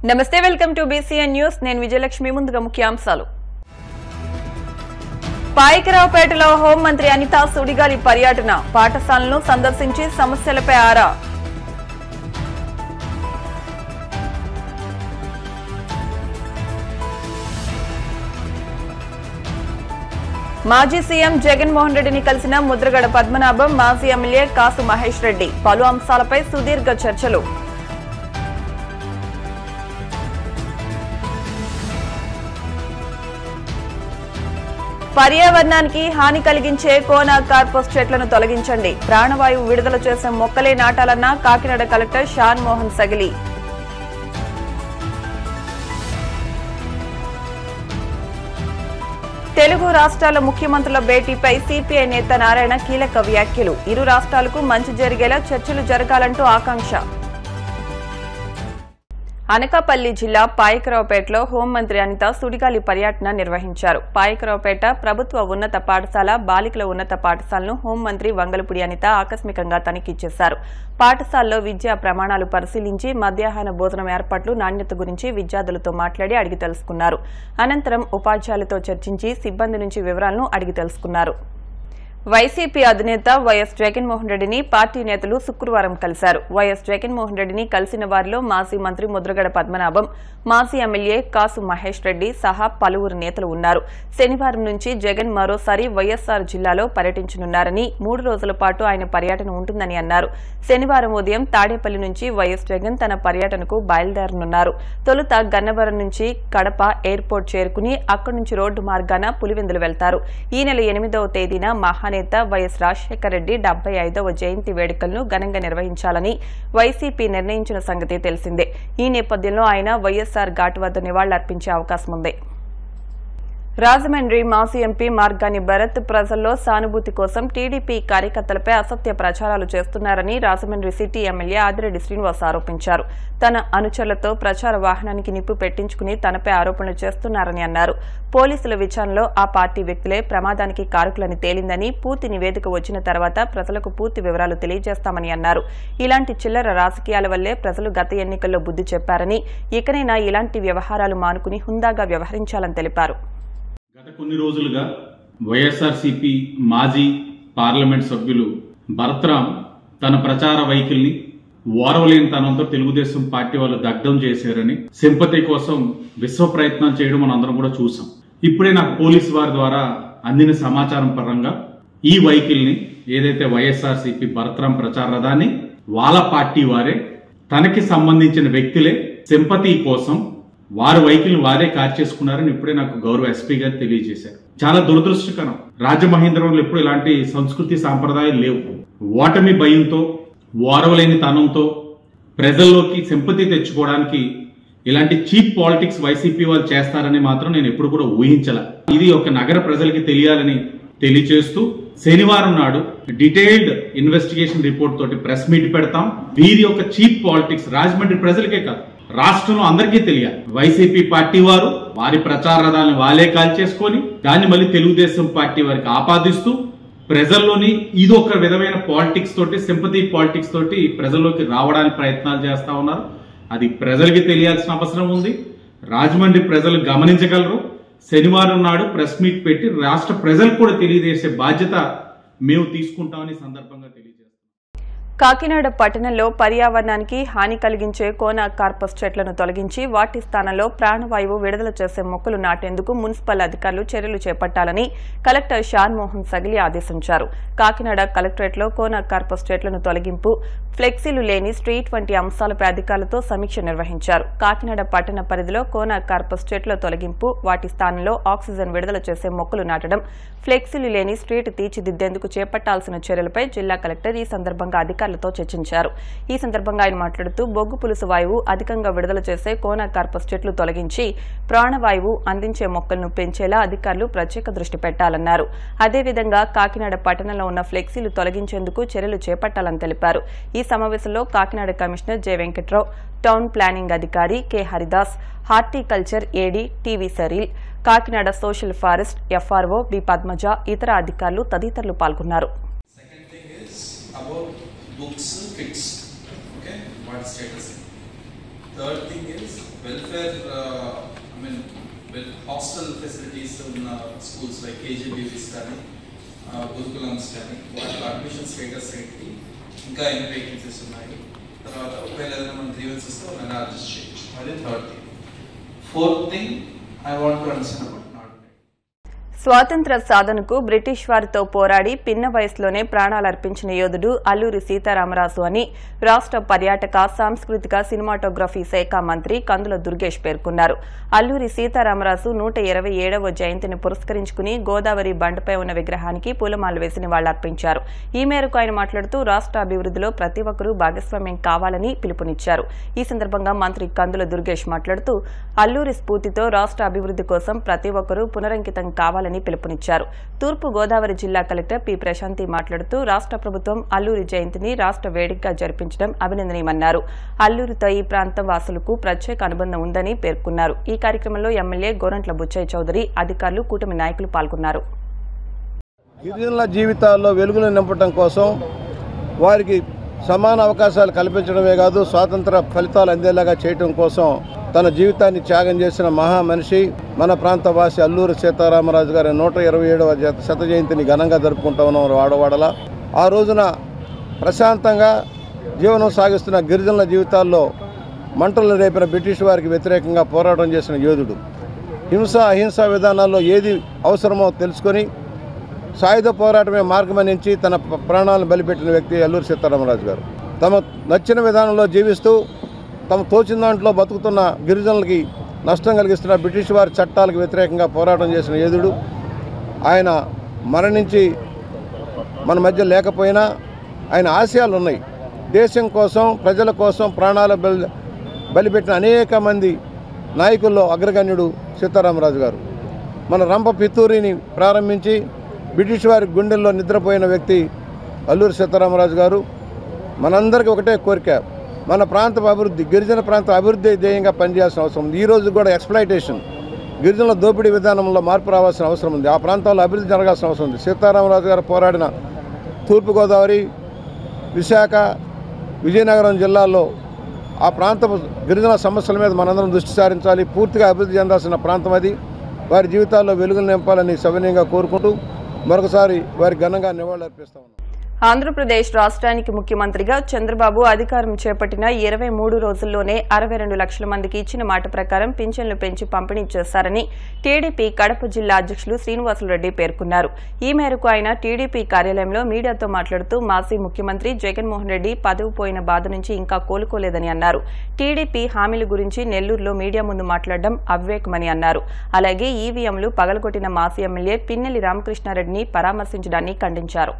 నమస్తే welcome to BCN news నేను విజయలక్ష్మి ముందుగా ముఖ్యాంశాలు పాయకరావుపేటలో హోంమంత్రి అనిత సుడిగాలి పర్యటన పాఠశాలను సందర్శించి సమస్యలపై ఆరా మాజీ సీఎం జగన్మోహన్ రెడ్డిని కలిసిన ముద్రగడ పద్మనాభం మాజీ ఎమ్మెల్యే కాసు మహేష్ రెడ్డి పలు అంశాలపై సుదీర్ఘ చర్చలు పర్యావరణానికి హాని కలిగించే కోన కార్పస్ చెట్లను తొలగించండి ప్రాణవాయువు విడుదల చేసే మొక్కలే నాటాలన్న కాకినాడ కలెక్టర్ షాన్ మోహన్ సగిలి తెలుగు రాష్ట్రాల ముఖ్యమంత్రుల భేటీపై సిపిఐ నేత నారాయణ కీలక వ్యాఖ్యలు ఇరు రాష్ట్రాలకు మంచి జరిగేలా చర్చలు జరగాలంటూ ఆకాంక్ష అనకాపల్లి జిల్లా పాయకరావుపేటలో హోంమంత్రి అనిత సుడిగాలి పర్యటన నిర్వహించారు. పాయకరావుపేట ప్రభుత్వ ఉన్నత పాఠశాల బాలికల ఉన్నత పాఠశాలను హోంమంత్రి వంగలపూడి అనిత ఆకస్మికంగా తనిఖీ చేశారు. పాఠశాలలో విద్యా ప్రమాణాలు పరిశీలించి మధ్యాహ్న భోజనం ఏర్పాట్లు నాణ్యత గురించి విద్యార్థులతో మాట్లాడి అడిగి తెలుసుకున్నారు. అనంతరం ఉపాధ్యాయులతో చర్చించి సిబ్బంది నుంచి వివరాలను అడిగి తెలుసుకున్నారు. వైసీపీ అధినేత వైఎస్ జగన్మోహన్ రెడ్డిని పార్టీ నేతలు శుక్రవారం కలిశారు. వైఎస్ జగన్మోహన్ రెడ్డిని కలిసిన వారిలో మాజీ మంత్రి ముద్రగడ పద్మనాభం, మాజీ ఎమ్మెల్యే కాసు మహేష్ రెడ్డి సహా పలువురు నేతలు ఉన్నారు. శనివారం నుంచి జగన్ మరోసారి వైఎస్సార్ జిల్లాలో పర్యటించనున్నారని 3 రోజుల పాటు ఆయన పర్యటన ఉంటుందని అన్నారు. శనివారం ఉదయం తాడేపల్లి నుంచి వైఎస్ జగన్ తన పర్యటనకు బయలుదేరనున్నారు. తొలుత గన్నవరం నుంచి కడప ఎయిర్పోర్ట్ చేరుకుని అక్కడి నుంచి రోడ్డు మార్గాన పులివెందులు వెళ్తారు. ఈ నెల 8వ తేదీన నేత వైఎస్ రాజశేఖర రెడ్డి 75వ జయంతి వేడుకలను ఘనంగా నిర్వహించాలని వైసీపీ నిర్ణయించిన సంగతి తెలిసిందే. ఈ నేపథ్యంలో ఆయన వైఎస్సార్ ఘాట్ వద్ద నివాళులర్పించే అవకాశం ఉంది. రాజమండ్రి మాజీ ఎంపీ మార్గాని భరత్ ప్రజల్లో సానుభూతి కోసం టీడీపీ కార్యకర్తలపై అసత్య ప్రచారాలు చేస్తున్నారని రాజమండ్రి సిటీ ఎమ్మెల్యే ఆదిరెడ్డి శ్రీనివాస్ ఆరోపించారు. తన అనుచరులతో ప్రచార వాహనానికి నిప్పు పెట్టించుకుని తనపై ఆరోపణలు చేస్తున్నారని అన్నారు. పోలీసుల విచారణలో ఆ పార్టీ వ్యక్తులే ప్రమాదానికి కారకులని తేలిందని, పూర్తి నివేదిక వచ్చిన తర్వాత ప్రజలకు పూర్తి వివరాలు తెలియజేస్తామని అన్నారు. ఇలాంటి చిల్లర రాజకీయాల వల్లే ప్రజలు గత ఎన్నికల్లో బుద్ధి చెప్పారని, ఇకనైనా ఇలాంటి వ్యవహారాలు మానుకుని హుందాగా వ్యవహరించాలని తెలిపారు. గత కొన్ని రోజులుగా వైఎస్ఆర్సీపీ మాజీ పార్లమెంట్ సభ్యులు భరత్రాం తన ప్రచార వైఖరిని ఓర్వలేనితనంతో తెలుగుదేశం పార్టీ వాళ్ళు దగ్ధం చేశారని, సింపతి కోసం విశ్వ ప్రయత్నాలు చేయడం మనం అందరం కూడా చూసాం. ఇప్పుడే నాకు పోలీసు వారి ద్వారా అందిన సమాచారం పరంగా ఈ వైఖరిని ఏదైతే వైఎస్ఆర్సీపీ భరత్రాం ప్రచార రథాన్ని వాళ్ళ పార్టీ వారే, తనకి సంబంధించిన వ్యక్తులే సింపతి కోసం వారి వైఖరిని వారే కార్చేసుకున్నారని ఇప్పుడే నాకు గౌరవ ఎస్పీ గారు తెలియజేశారు. చాలా దురదృష్టకరం. రాజమహేంద్రవరంలో ఎప్పుడు ఇలాంటి సంస్కృతి సాంప్రదాయాలు లేవు. ఓటమి భయంతో, ఓరవలేని తనంతో ప్రజల్లోకి సింపతి తెచ్చుకోవడానికి ఇలాంటి చీప్ పాలిటిక్స్ వైసీపీ వాళ్ళు చేస్తారని మాత్రం నేను ఎప్పుడు కూడా ఊహించలే. ఇది ఒక నగర ప్రజలకి తెలియాలని తెలియజేస్తూ శనివారం నాడు డీటెయిల్డ్ ఇన్వెస్టిగేషన్ రిపోర్ట్ తోటి ప్రెస్ మీట్ పెడతాం. వీరి యొక్క చీప్ పాలిటిక్స్ రాజమండ్రి ప్రజలకే కాదు, రాష్ట్రంలో అందరికీ తెలియాలి. వైసీపీ పార్టీ వారు వారి ప్రచార రథాలను వాళ్ళే కాల్చేసుకొని దాన్ని మళ్ళీ తెలుగుదేశం పార్టీ వారికి ఆపాదిస్తూ ప్రజల్లోని ఇదొక విధమైన పాలిటిక్స్ తోటి, సింపతి పాలిటిక్స్ తోటి ప్రజల్లోకి రావడానికి ప్రయత్నాలు చేస్తా ఉన్నారు. అది ప్రజలకి తెలియాల్సిన అవసరం ఉంది. రాజమండ్రి ప్రజలు గమనించగలరు. శనివారం నాడు ప్రెస్ మీట్ పెట్టి రాష్ట్ర ప్రజలకు కూడా తెలియజేసే బాధ్యత మేము తీసుకుంటామని సందర్భంగా తెలియజేస్తాం. కాకినాడ పట్టణంలో పర్యావరణానికి హాని కలిగించే కోన కార్పస్ చెట్లను తొలగించి వాటి స్థానంలో ప్రాణవాయువు విడుదల చేసే మొక్కలు నాటేందుకు మున్సిపల్ అధికారులు చర్యలు చేపట్టాలని కలెక్టర్ షాన్ మోహన్ సగిలి ఆదేశించారు. కాకినాడ కలెక్టరేట్లో కోన కార్పస్ చెట్లను తొలగింపు, ఫ్లెక్సీలు లేని స్ట్రీట్ వంటి అంశాలపై అధికారులతో సమీక్ష నిర్వహించారు. కాకినాడ పట్టణ పరిధిలో కోన కార్పస్ చెట్ల తొలగింపు, వాటి స్థానంలో ఆక్సిజన్ విడుదల చేసే మొక్కలు నాటడం, ఫ్లెక్సీలు లేని స్ట్రీట్ తీర్చిదిద్దేందుకు చేపట్టాల్సిన చర్యలపై జిల్లా కలెక్టర్ ఈ సందర్భంగా అధికారులతో చర్చించారు. ఈ సందర్భంగా ఆయన మాట్లాడుతూ బొగ్గు పులుసు వాయువు అధికంగా విడుదల చేసే కోన కార్పస్ చెట్లు తొలగించి ప్రాణవాయువు అందించే మొక్కలను పెంచేలా అధికారులు ప్రత్యేక దృష్టి పెట్టాలన్నారు. అదేవిధంగా కాకినాడ పట్టణంలో ఉన్న ఫ్లెక్సీలు తొలగించేందుకు చర్యలు చేపట్టాలని తెలిపారు. ఈ సమావేశంలో Kakinada commissioner J Venkatrao, town planning అధికారి K Haridas, horticulture AD T V సరీల్, Kakinada social forest FRO B Padmaja, ఇతర అధికారులు తదితరులు పాల్గొన్నారు. third thing is welfare. Hostel facilities in schools like KJBVs కానీ గురుకులమ్స్ కానీ వాటిలో అడ్మిషన్ స్టేటస్ ఏంటి, ఇంకా ఎన్ని వేకెన్సీస్ ఉన్నాయి, తర్వాత ఒకవేళ ఏదైనా మనం గ్రీవెన్స్ ఇస్తే వాళ్ళని అడ్జస్ట్ చేయొచ్చు. అది third thing. Fourth thing I want to understand about స్వాతంత్ర్య సాధనకు బ్రిటిష్ వారితో పోరాడి పిన్న వయసులోనే ప్రాణాలర్పించిన యోధుడు అల్లూరి సీతారామరాజు అని రాష్ట్ర పర్యాటక సాంస్కృతిక సినిమాటోగ్రఫీ శాఖ మంత్రి కందుల దుర్గేష్ పేర్కొన్నారు. అల్లూరి సీతారామరాజు 127వ జయంతిని పురస్కరించుకుని గోదావరి బండపై ఉన్న విగ్రహానికి పూలమాలలు వేసి నివాళులర్పించారు. ఈ మేరకు ఆయన మాట్లాడుతూ రాష్ట్ర అభివృద్ధిలో ప్రతి ఒక్కరూ భాగస్వామ్యం కావాలని పిలుపునిచ్చారు. ఈ సందర్భంగా మంత్రి కందుల దుర్గేష్ మాట్లాడుతూ అల్లూరి స్ఫూర్తితో రాష్ట్ర అభివృద్ధి కోసం ప్రతి ఒక్కరూ పునరంకితం కావాలని పిలుపునిచ్చారు. తూర్పు గోదావరి జిల్లా కలెక్టర్ పి ప్రశాంతి మాట్లాడుతూ రాష్ట్ర ప్రభుత్వం అల్లూరి జయంతిని రాష్ట్ర వేడుకగా జరిపించడం అభినందనీయమన్నారు. అల్లూరితో ఈ ప్రాంతం వాసులకు ప్రత్యేక అనుబంధం ఉందని పేర్కొన్నారు. ఈ కార్యక్రమంలో ఎమ్మెల్యే గోరంట్ల బుచ్చయ్య చౌదరి, అధికారులు, కూటమి నాయకులు పాల్గొన్నారు. గిరిజనుల జీవితాల్లో వెలుగులు నింపడం కోసం, వారికి సమాన అవకాశాలు కల్పించడమే కాదు స్వాతంత్ర ఫలితాలు అందేలాగా చేయడం కోసం తన జీవితాన్ని త్యాగం చేసిన మహా మనిషి మన ప్రాంత వాసి అల్లూరి సీతారామరాజు గారి 127వ శత జయంతిని ఘనంగా జరుపుకుంటా ఉన్నాం వాడవాడలా. ఆ రోజున ప్రశాంతంగా జీవనం సాగిస్తున్న గిరిజనుల జీవితాల్లో మంటలు రేపిన బ్రిటిష్ వారికి వ్యతిరేకంగా పోరాటం చేసిన యోధుడు. హింస అహింసా విధానాల్లో ఏది అవసరమో తెలుసుకొని సాయుధ పోరాటమే మార్గమనించి తన ప్రాణాలను బలిపెట్టిన వ్యక్తి అల్లూరి సీతారామరాజు గారు. తమ నచ్చిన విధానంలో జీవిస్తూ తమ తోచిన దాంట్లో బతుకుతున్న గిరిజనులకి నష్టం కలిగిస్తున్న బ్రిటిష్ వారి చట్టాలకు వ్యతిరేకంగా పోరాటం చేసిన యోధుడు. ఆయన మరణించి మన మధ్య లేకపోయినా ఆయన ఆశయాలు ఉన్నాయి. దేశం కోసం, ప్రజల కోసం ప్రాణాలు బలిపెట్టిన అనేక మంది నాయకుల్లో అగ్రగణ్యుడు సీతారామరాజు గారు. మన రంప పిత్తూరిని ప్రారంభించి బ్రిటిష్ వారి గుండెల్లో నిద్రపోయిన వ్యక్తి అల్లూరి సీతారామరాజు గారు. మనందరికీ ఒకటే కోరిక, మన ప్రాంత అభివృద్ధి, గిరిజన ప్రాంత అభివృద్ధి ధ్యేయంగా పనిచేయాల్సిన అవసరం ఉంది. ఈరోజు కూడా ఎక్స్ప్లాయిటేషన్, గిరిజనుల దోపిడీ విధానంలో మార్పు రావాల్సిన అవసరం ఉంది. ఆ ప్రాంతాల్లో అభివృద్ధి జరగాల్సిన అవసరం ఉంది. సీతారామరాజు గారు పోరాడిన తూర్పుగోదావరి, విశాఖ, విజయనగరం జిల్లాల్లో ఆ ప్రాంత గిరిజన సమస్యల మీద మనందరం దృష్టి సారించాలి. పూర్తిగా అభివృద్ధి చెందాల్సిన ప్రాంతం అది. వారి జీవితాల్లో వెలుగులు నింపాలని సవినయంగా కోరుకుంటూ మరొకసారి వారికి ఘనంగా నివాళులర్పిస్తా ఉన్నాం. ఆంధ్రప్రదేశ్ రాష్ట్రానికి ముఖ్యమంత్రిగా చంద్రబాబు అధికారం చేపట్టిన 23 రోజుల్లోనే 62 లక్షల మందికి ఇచ్చిన మాట ప్రకారం పింఛన్లు పెంచి పంపిణీ చేశారని టీడీపీ కడప జిల్లా అధ్యక్షులు శ్రీనివాసులరెడ్డి పేర్కొన్నారు. ఈ మేరకు ఆయన టీడీపీ కార్యాలయంలో మీడియాతో మాట్లాడుతూ మాజీ ముఖ్యమంత్రి జగన్మోహన్ రెడ్డి పదవి పోయిన బాధ నుంచి ఇంకా కోలుకోలేదని అన్నారు. టీడీపీ హామీల గురించి నెల్లూరులో మీడియా ముందు మాట్లాడడం అవివేకమని అన్నారు. అలాగే ఈవీఎంలు పగలగొట్టిన మాజీ ఎమ్మెల్యే పిన్నెల్లి రామకృష్ణారెడ్డిని పరామర్శించడాన్ని ఖండించారు.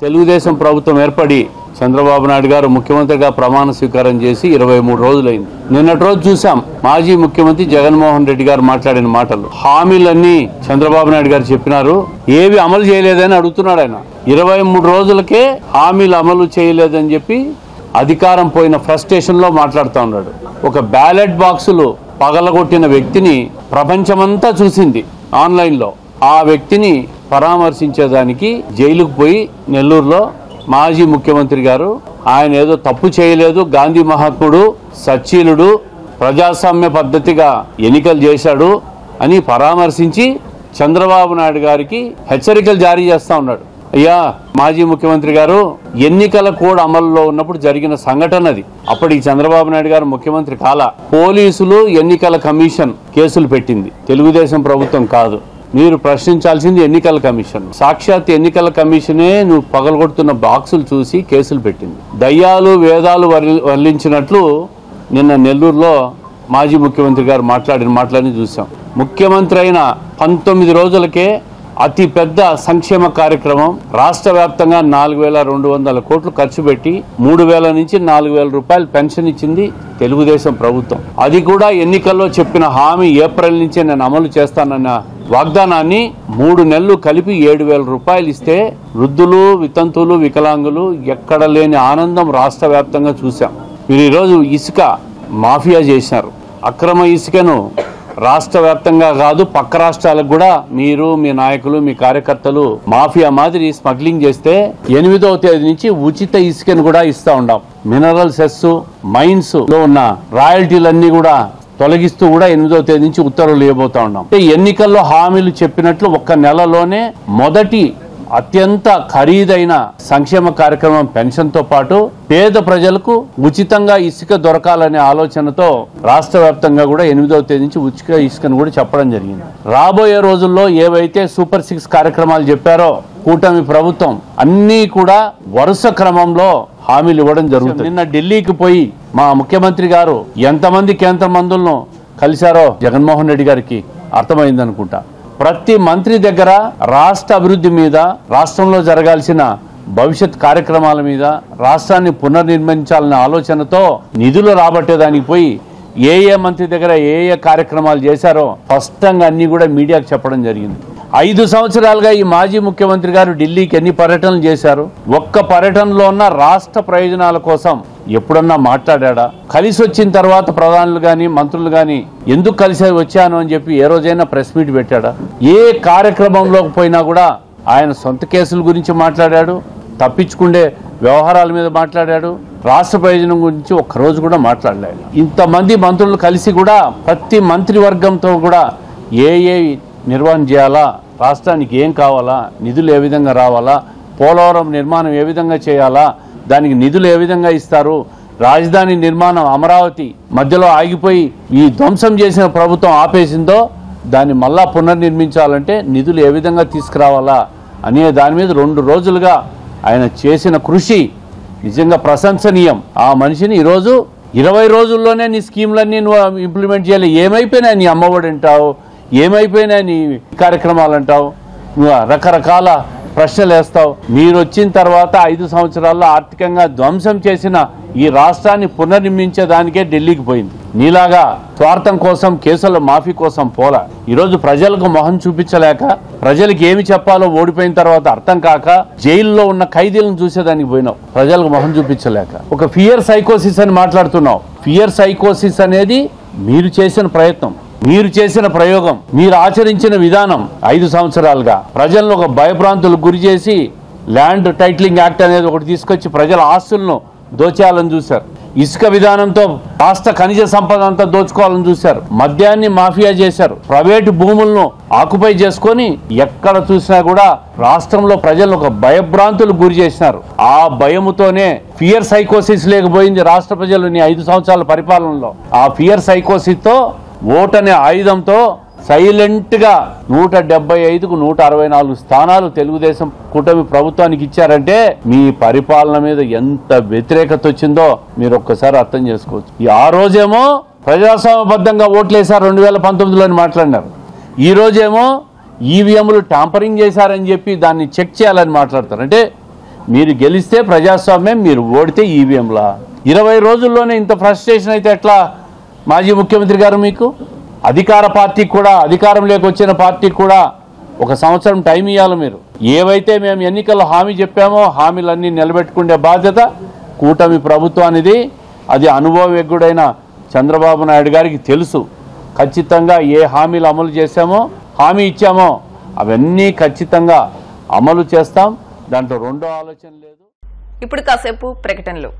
తెలుగుదేశం ప్రభుత్వం ఏర్పడి చంద్రబాబు నాయుడు గారు ముఖ్యమంత్రిగా ప్రమాణ స్వీకారం చేసి 23 రోజులైంది. నిన్నటి రోజు చూసాం మాజీ ముఖ్యమంత్రి జగన్మోహన్ రెడ్డి గారు మాట్లాడిన మాటలు. హామీలన్నీ చంద్రబాబు నాయుడు గారు చెప్పినారు, ఏవి అమలు చేయలేదని అడుగుతున్నాడు ఆయన. 23 రోజులకే హామీలు అమలు చేయలేదని చెప్పి అధికారం పోయిన ఫ్రస్ట్రేషన్ లో మాట్లాడుతూ ఉన్నాడు. ఒక బ్యాలెట్ బాక్సులు పగలగొట్టిన వ్యక్తిని ప్రపంచమంతా చూసింది ఆన్లైన్లో. ఆ వ్యక్తిని పరామర్శించేదానికి జైలుకు పోయి నెల్లూరులో మాజీ ముఖ్యమంత్రి గారు ఆయన ఏదో తప్పు చేయలేదు, గాంధీ మహాత్ముడు, సచ్చీలుడు, ప్రజాస్వామ్య పద్ధతిగా ఎన్నికలు చేశాడు అని పరామర్శించి చంద్రబాబు నాయుడు గారికి హెచ్చరికలు జారీ చేస్తా ఉన్నాడు. అయ్యా మాజీ ముఖ్యమంత్రి గారు, ఎన్నికల కోడ్ అమల్లో ఉన్నప్పుడు జరిగిన సంఘటన అది. అప్పటికి చంద్రబాబు నాయుడు గారు ముఖ్యమంత్రి కాల. పోలీసులు, ఎన్నికల కమిషన్ కేసులు పెట్టింది, తెలుగుదేశం ప్రభుత్వం కాదు. మీరు ప్రశ్నించాల్సింది ఎన్నికల కమిషన్. సాక్షాత్ ఎన్నికల కమిషనే నువ్వు పగలగొడుతున్న బాక్సులు చూసి కేసులు పెట్టింది. దయ్యాలు వేదాలు వర్లించినట్లు నిన్న నెల్లూరులో మాజీ ముఖ్యమంత్రి గారు మాట్లాడిన మాటలని చూసాం. ముఖ్యమంత్రి అయిన 19 రోజులకే అతి పెద్ద సంక్షేమ కార్యక్రమం రాష్ట్ర వ్యాప్తంగా 4,200 కోట్లు ఖర్చు పెట్టి 3,000 నుంచి 4,000 రూపాయలు పెన్షన్ ఇచ్చింది తెలుగుదేశం ప్రభుత్వం. అది కూడా ఎన్నికల్లో చెప్పిన హామీ ఏప్రిల్ నుంచే నేను అమలు చేస్తానన్న వాగ్దానాన్ని 3 నెలలు కలిపి 7,000 రూపాయలు ఇస్తే వృద్ధులు, వితంతువులు, వికలాంగులు ఎక్కడ లేని ఆనందం రాష్ట్ర వ్యాప్తంగా చూశాం. మీరు ఈరోజు ఇసుక మాఫియా చేశారు. అక్రమ ఇసుకను రాష్ట్ర వ్యాప్తంగా కాదు పక్క రాష్ట్రాలకు కూడా మీరు మీ నాయకులు మీ కార్యకర్తలు మాఫియా మాదిరి స్మగ్లింగ్ చేస్తే 8వ తేదీ నుంచి ఉచిత ఇసుకను కూడా ఇస్తా ఉన్నాం. మినరల్ సెస్ మైన్స్ లో ఉన్న రాయల్టీలన్నీ కూడా తొలగిస్తూ కూడా 8వ తేదీ నుంచి ఉత్తర్వులు ఇవ్వబోతా ఉన్నాం. ఎన్నికల్లో హామీలు చెప్పినట్లు ఒక్క నెలలోనే మొదటి అత్యంత ఖరీదైన సంక్షేమ కార్యక్రమం పెన్షన్ తో పాటు పేద ప్రజలకు ఉచితంగా ఇసుక దొరకాలనే ఆలోచనతో రాష్ట్ర వ్యాప్తంగా కూడా 8వ తేదీ నుంచి ఉచిత ఇసుకను కూడా చెప్పడం జరిగింది. రాబోయే రోజుల్లో ఏవైతే సూపర్ 6 కార్యక్రమాలు చెప్పారో కూటమి ప్రభుత్వం అన్నీ కూడా వరుస క్రమంలో హామీలు ఇవ్వడం జరుగుతుంది. నిన్న ఢిల్లీకి పోయి మా ముఖ్యమంత్రి గారు ఎంతమంది కేంద్ర మంత్రులను కలిశారో జగన్మోహన్ రెడ్డి గారికి అర్థమైందనుకుంటా. ప్రతి మంత్రి దగ్గర రాష్ట్ర అభివృద్ధి మీద, రాష్ట్రంలో జరగాల్సిన భవిష్యత్ కార్యక్రమాల మీద, రాష్ట్రాన్ని పునర్నిర్మించాలనే ఆలోచనతో నిధులు రాబట్టేదానికి పోయి ఏ మంత్రి దగ్గర ఏ కార్యక్రమాలు చేశారో స్పష్టంగా అన్ని కూడా మీడియాకు చెప్పడం జరిగింది. 5 సంవత్సరాలుగా ఈ మాజీ ముఖ్యమంత్రి గారు ఢిల్లీకి ఎన్ని పర్యటనలు చేశారు? ఒక్క పర్యటనలో ఉన్న రాష్ట్ర ప్రయోజనాల కోసం ఎప్పుడన్నా మాట్లాడా? కలిసి వచ్చిన తర్వాత ప్రధానులు గాని మంత్రులు గాని ఎందుకు కలిసి వచ్చాను అని చెప్పి ఏ రోజైనా ప్రెస్ మీట్ పెట్టాడా? ఏ కార్యక్రమంలోకి పోయినా కూడా ఆయన సొంత కేసుల గురించి మాట్లాడాడు, తప్పించుకుండే వ్యవహారాల మీద మాట్లాడాడు, రాష్ట్ర ప్రయోజనం గురించి ఒక్కరోజు కూడా మాట్లాడలేదు. ఇంతమంది మంత్రులు కలిసి కూడా ప్రతి మంత్రివర్గంతో కూడా ఏ నిర్వహణ చేయాలా, రాష్ట్రానికి ఏం కావాలా, నిధులు ఏ విధంగా రావాలా, పోలవరం నిర్మాణం ఏ విధంగా చేయాలా, దానికి నిధులు ఏ విధంగా ఇస్తారు, రాజధాని నిర్మాణం అమరావతి మధ్యలో ఆగిపోయి ఈ ధ్వంసం చేసిన ప్రభుత్వం ఆపేసిందో దాన్ని మళ్ళా పునర్నిర్మించాలంటే నిధులు ఏ విధంగా తీసుకురావాలా అనే దాని మీద 2 రోజులుగా ఆయన చేసిన కృషి నిజంగా ప్రశంసనీయం. ఆ మనిషిని ఈరోజు 20 రోజుల్లోనే నీ స్కీమ్లన్నీ నువ్వు ఇంప్లిమెంట్ చేయాలి, ఏమైపోయినా నీ అమ్మఒడి అంటావు, ఏమైపోయినా నీ కార్యక్రమాలు అంటావు, నువ్వు రకరకాల ప్రశ్నలు వేస్తావు. మీరు వచ్చిన తర్వాత 5 సంవత్సరాల్లో ఆర్థికంగా ధ్వంసం చేసిన ఈ రాష్ట్రాన్ని పునర్నిర్మించేదానికే ఢిల్లీకి పోయింది. నీలాగా స్వార్థం కోసం, కేసుల మాఫీ కోసం పోలా. ఈరోజు ప్రజలకు మొహం చూపించలేక, ప్రజలకు ఏమి చెప్పాలో ఓడిపోయిన తర్వాత అర్థం కాక జైల్లో ఉన్న ఖైదీలను చూసేదానికి పోయినావు, ప్రజలకు మొహం చూపించలేక. ఒక ఫియర్ సైకోసిస్ అని మాట్లాడుతున్నావు. ఫియర్ సైకోసిస్ అనేది మీరు చేసిన ప్రయత్నం, మీరు చేసిన ప్రయోగం, మీరు ఆచరించిన విధానం. 5 సంవత్సరాలుగా ప్రజలను ఒక భయభ్రాంతులకు గురి చేసి ల్యాండ్ టైటిలింగ్ యాక్ట్ అనేది ఒకటి తీసుకొచ్చి ప్రజల ఆస్తులను దోచేయాలని చూశారు. ఇసుక విధానంతో రాష్ట్ర ఖనిజ సంపద అంతా దోచుకోవాలని చూశారు. మద్యాన్ని మాఫియా చేశారు. ప్రైవేటు భూములను ఆక్యుపై చేసుకొని ఎక్కడ చూసినా కూడా రాష్ట్రంలో ప్రజలను ఒక భయభ్రాంతులకు గురి చేసినారు. ఆ భయముతోనే ఫియర్ సైకోసిస్ లేకపోయింది రాష్ట్ర ప్రజలు నీ 5 సంవత్సరాల పరిపాలనలో. ఆ ఫియర్ సైకోసిస్ తో ఓటనే ఆయుధంతో సైలెంట్ గా 175కు 164 స్థానాలు తెలుగుదేశం కూటమి ప్రభుత్వానికి ఇచ్చారంటే మీ పరిపాలన మీద ఎంత వ్యతిరేకత వచ్చిందో మీరు ఒక్కసారి అర్థం చేసుకోవచ్చు. ఆ రోజేమో ప్రజాస్వామ్యబద్ధంగా ఓట్లేశారు 2019లో అని మాట్లాడినారు. ఈ రోజేమో ఈవీఎంలు ట్యాంపరింగ్ చేశారని చెప్పి దాన్ని చెక్ చేయాలని మాట్లాడతారు. అంటే మీరు గెలిస్తే ప్రజాస్వామ్యం, మీరు ఓడితే ఈవీఎంలా? 20 రోజుల్లోనే ఇంత ఫ్రస్ట్రేషన్ అయితే ఎట్లా మాజీ ముఖ్యమంత్రి గారు? మీకు అధికార పార్టీకి కూడా, అధికారం లేకొచ్చిన పార్టీకి కూడా 1 సంవత్సరం టైం ఇవ్వాలి. మీరు ఏవైతే మేము ఎన్నికల్లో హామీ చెప్పామో హామీలన్నీ నిలబెట్టుకునే బాధ్యత కూటమి ప్రభుత్వానిది. అది అనుభవజ్ఞుడైన చంద్రబాబు నాయుడు గారికి తెలుసు. ఖచ్చితంగా ఏ హామీలు అమలు చేశామో, హామీ ఇచ్చామో అవన్నీ ఖచ్చితంగా అమలు చేస్తాం. దాంట్లో రెండో ఆలోచన లేదు. ఇప్పుడు కాసేపు ప్రకటనలు.